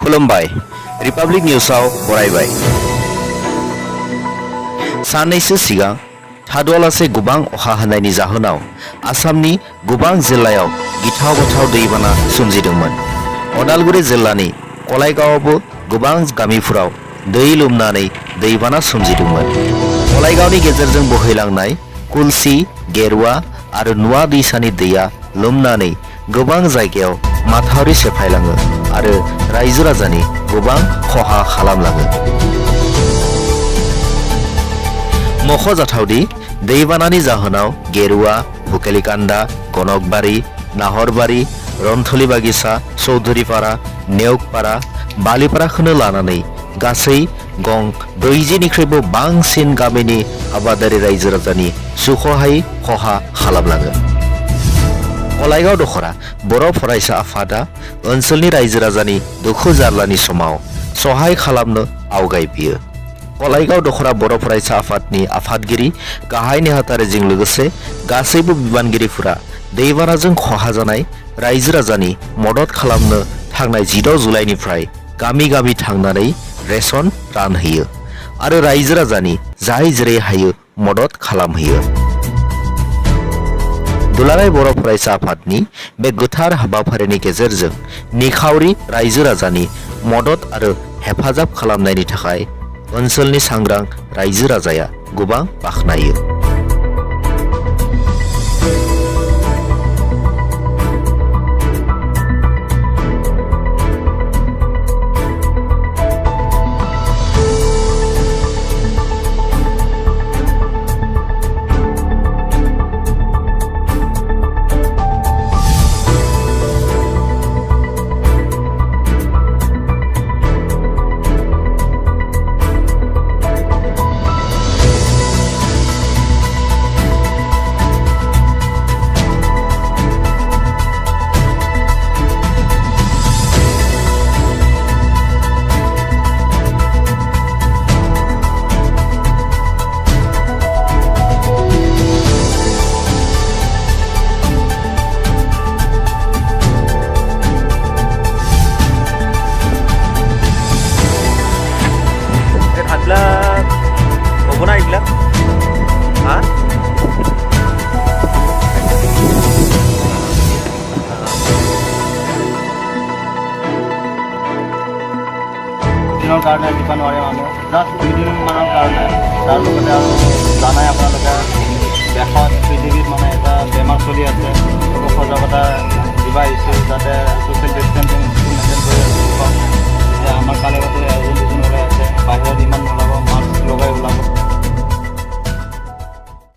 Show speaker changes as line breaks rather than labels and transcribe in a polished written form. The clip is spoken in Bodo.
खुलुमबाय रिपाब्लिक निउसाव बरायबाय साननैसो सिगां थाद'आलासे गोबां अखा हानायनि जाहोनाव आसामनि गोबां जिल्लायाव गिथाव बाथाव दैबाना सोमजिदोंमोन। अदालगुरि जिल्लानि कलाइगावआवबो गोबां गामिफोराव दै लोमनानै दैबाना सोमजिदोंमोन। कलाइगावनि गेजेरजों बोहैलांनाय कुलसि, गेरुवा आरो नुवा दैसानि दैया लोमनानै गोबां जायगायाव माथावरि सेफायलाङो आरो रायजो राजानि गोबां खहा खालामलाङो। मख'जाथावदि दैबानानि जाहोनाव गेरुवा, भुकेलिकान्दा, गनकबारि, नाहरबारि, रन्थलि बागिसा, चौधुरीपारा, नेवकपारा, बालिपाराखौनो लानानै गासै गं 40निख्रुइबो बांसिन गामिनि आबादारि रायजो राजानि सुख'हायै खहा खालामलाङो। कलाइगाव दखरा बर' फरायसा आफादा ओनसोलनि रायजो राजानि दुखु जारलानि समाव सहाय खालामनो आवगायबोयो। कलाइगाव दखरा बर' फरायसा आफादनि आफादगिरि गाहाय नेहाथारिजों लोगोसे गासैबो बिबानगिरिफोरा दैबानाजों खहा जानाय रायजो राजानि मदद खालामनो थांनाय 16 जुलाइनिफ्राय गामि गामि थांनानै रेशन रानहोयो आरो रायजो राजानि जाय जेरै हायो मदद खालामहोयो। दुलाराय बर' फरायसा आफादनि बे गोथार हाबाफारिनि गेजेरजों निखावरि रायजो राजानि मदद आरो हेफाजाब खालामनायनि थाखाय ओनसोलनि सांग्रां रायजो राजाया गोबां बाख्नायो।
দিনৰ কাৰণে দিব নোৱাৰে মানুহ জাষ্ট 2 দিন মানৰ কাৰণে। তাৰ লগতে আৰু জানাই আপোনালোকে দেশত পৃথিৱীত এটা বেমাৰ চলি আছে, সজাগতা দিব আহিছোঁ যাতে ছ'চিয়েল ডিষ্টেঞ্চিং